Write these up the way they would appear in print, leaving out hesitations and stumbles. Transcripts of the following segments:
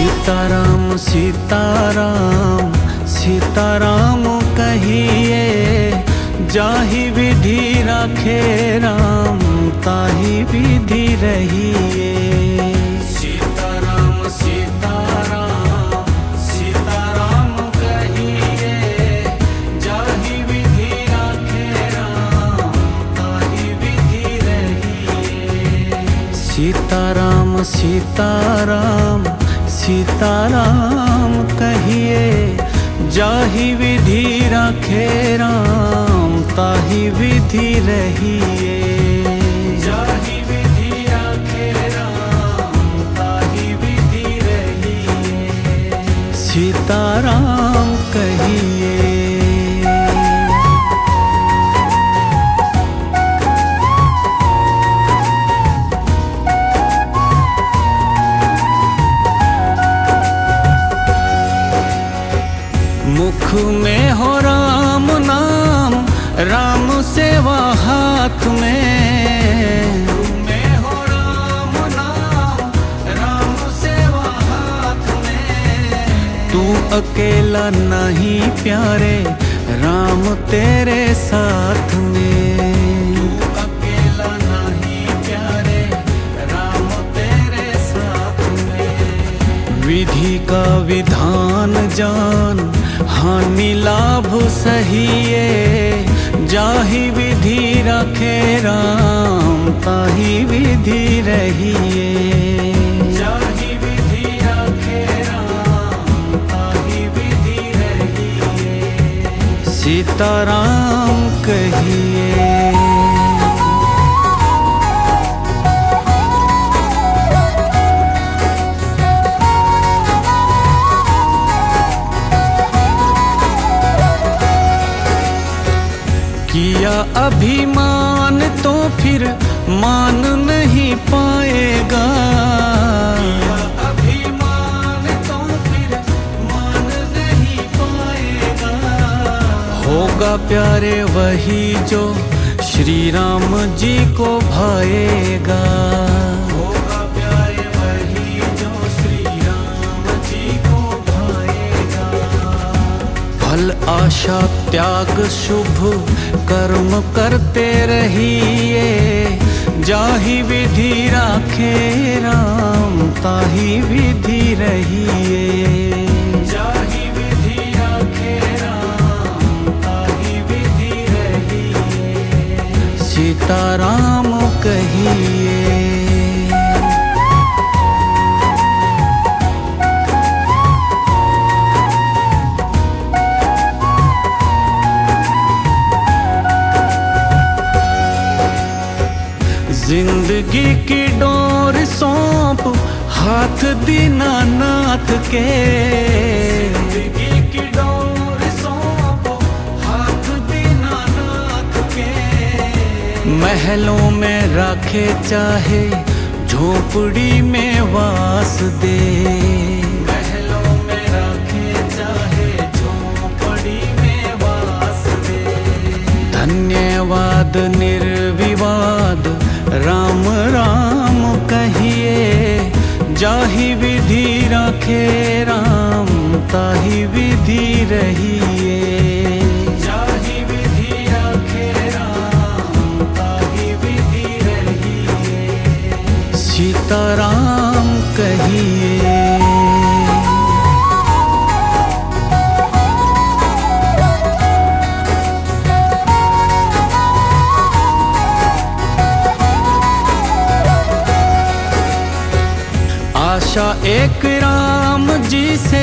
सीताराम सीताराम सीताराम कहिए, जाहि विधि राखे राम ताहि विधि रहिए। सीताराम सीताराम सीताराम कहिए, जाहि विधि राखे राम ताहि विधि रहिए। सीताराम सीताराम सीताराम कहिए, जाहि विधि राखे राम ताहि विधि रहिए। जाहि विधि राखे राम ताहि विधि रहिए। सीताराम कहिए। मुख में हो राम नाम, राम सेवा हाथ में। मुख में हो राम नाम, राम सेवा हाथ में। तू अकेला नहीं प्यारे, राम तेरे साथ में। तू अकेला नहीं प्यारे, राम तेरे साथ में। विधि का विधान जान, हानि लाभ सहिए। जाहि विधि राखे राम ताहि विधि रहिए। जाहि विधि राखे राम ताहि विधि रहिए। सीताराम कहिए। किया अभिमान तो फिर मान नहीं पाएगा। किया अभिमान तो फिर मान नहीं पाएगा। होगा प्यारे वही जो श्री राम जी को भाएगा। होगा प्यारे वही जो श्री राम जी को भाएगा। फल आशा त्याग शुभ कर्म करते रहिए। जाहि विधि राखे राम ताहि विधि रहिए। जाहि विधि राखे राम ताहि विधि रहिए। सीताराम कहिए। जिंदगी की डोर सौंप हाथ दीनानाथ के। जिंदगी की डोर सौंप हाथ दीनानाथ के। महलों में रखे चाहे झोपड़ी में वास दे। महलों में रखे चाहे झोपड़ी में वास दे। धन्यवाद निर्विवाद राम राम कहिए। जाहि विधि राखे राम ताहि विधि रहिए। जाहि विधि राखे राम ताहि विधि रहिए। सीताराम कहिए। आशा एक राम जी से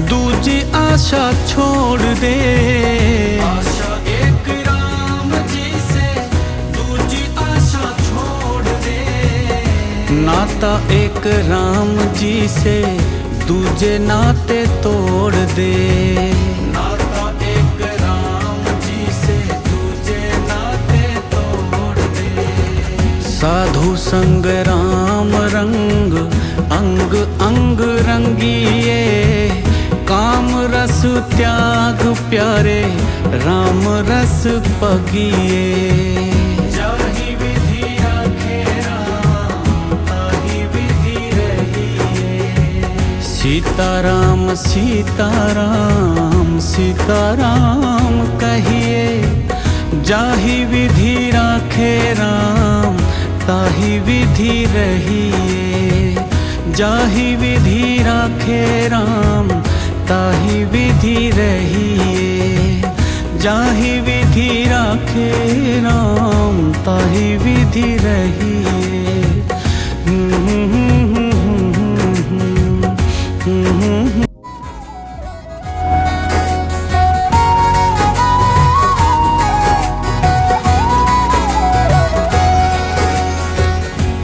दूजी आशा छोड़ दे। आशा एक राम जी से दूजी आशा छोड़ दे। नाता एक राम जी से दूजे नाते तोड़ दे। नाता एक राम जी से दूजे नाते तोड़ दे। साधु संग राम रंग अंग अंग रंगिए। काम रस त्याग प्यारे राम रस पगिए। जाहि विधि राखे राम ताहि विधि रहिए। सीताराम सीताराम सीताराम कहिए, जाहि विधि राखे राम ताहि विधि रहिए। जाहि विधि राखे राम ताहि विधि रहिए। जाहि विधि राखे राम ताहि विधि रहिए।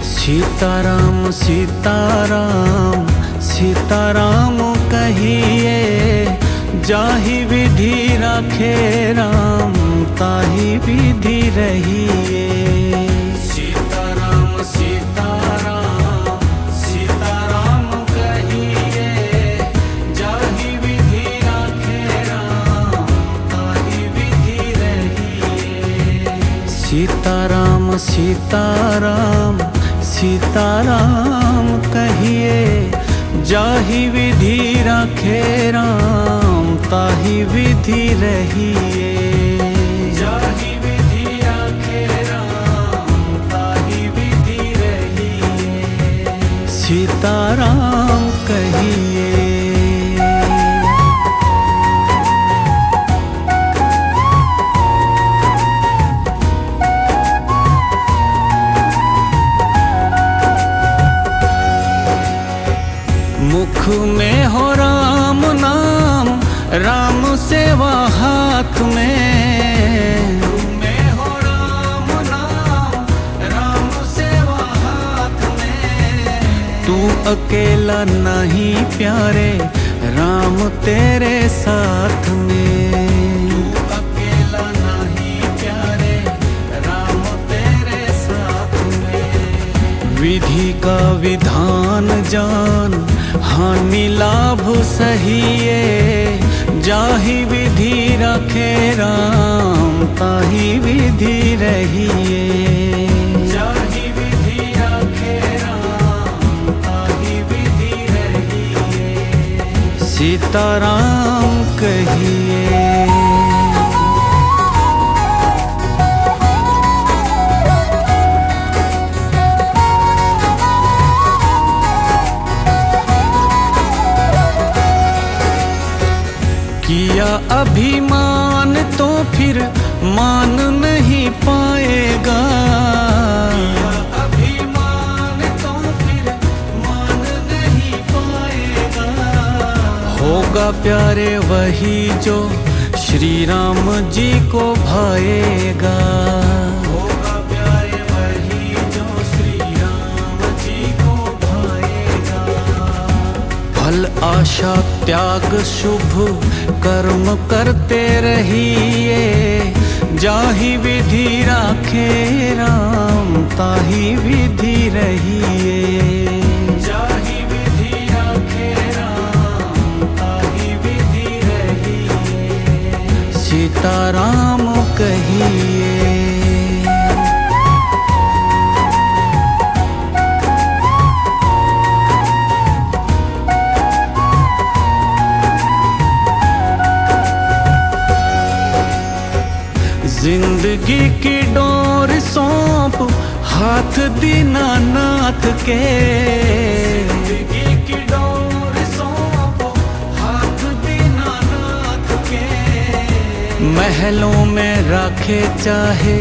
सीताराम सीताराम सीताराम कहिए, जाहि विधि राखे राम ताहि विधि रहिए। सीताराम सीताराम सीताराम कहिए, जाहि विधि राखे राम ताहि विधि रहिए। सीताराम सीताराम सीताराम कहिए, जाहि विधि राखे राम ताहि विधि रहिए। जाहि विधि राखे राम ताहि विधि रहिए। सीताराम कहिए। मुख में हो राम नाम, राम सेवा हाथ में। मुख में हो राम नाम, राम सेवा हाथ में। तू अकेला नहीं प्यारे, राम तेरे साथ में। तू अकेला नहीं प्यारे, राम तेरे साथ में। विधि का विधान जान, हानि लाभ सहिए। जाहि विधि राखे राम ताहि विधि रहिए। जाहि विधि राखे राम ताहि विधि रहिए। सीताराम कहिए। किया अभिमान तो फिर मान नहीं पाएगा। किया अभिमान तो फिर मान नहीं पाएगा। होगा प्यारे वही जो श्री राम जी को भाएगा। होगा प्यारे वही जो श्री राम जी को भाएगा। फल आशा त्याग शुभ कर्म करते रहिए। जाहि विधि राखे राम ताहि विधि रहिए। जाहि विधि राखे राम ताहि विधि रहिए। सीताराम कहिए। जिंदगी की डोर सौंप हाथ दीनानाथ के। जिंदगी की डोर सौंप हाथ दीनानाथ के। महलों में रखे चाहे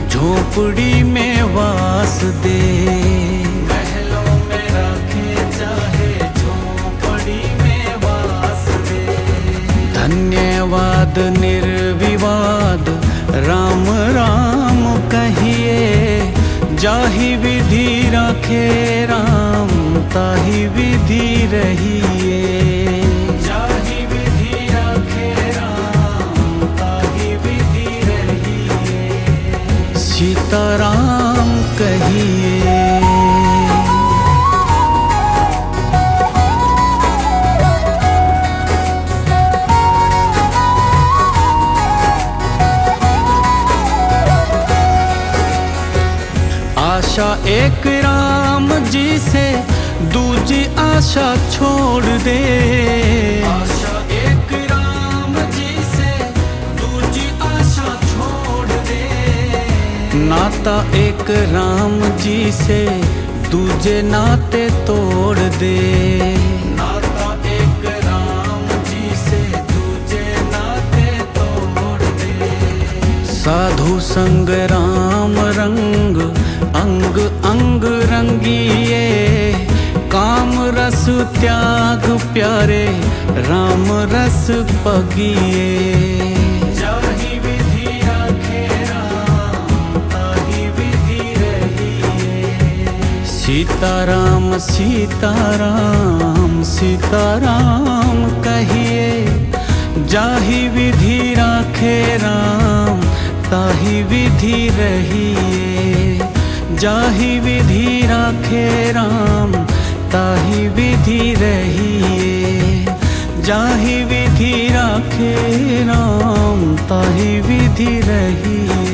झोपड़ी में वास दे। महलों में रखे चाहे झोपड़ी में वास दे। धन्यवाद निर्विवाद राम राम कहिए। जाहि विधि राखे राम ताहि विधि रहिए। जाहि विधि राखे राम ताहि विधि रहिए। सीताराम कहिए। आशा एक राम जी से, दूजी दूजी आशा छोड़ दे। आशा एक राम जी से दूजी आशा छोड़ दे। नाता एक राम जी से दूजे नाते तोड़ दे। नाता एक राम जी से दूजे नाते तोड़ दे। साधु संग राम रंग अंग अंग रंगिए। काम रस त्याग प्यारे राम रस पगिए। जाहि विधि राखे राम ताहि विधि रहिए। सीताराम सीताराम सीताराम कहिए। जाहि विधि राखे राम ताहि विधि रहिए। जाहि विधि राखे राम ताहि विधि रहिए। जाहि विधि राखे राम ताहि विधि रहिए।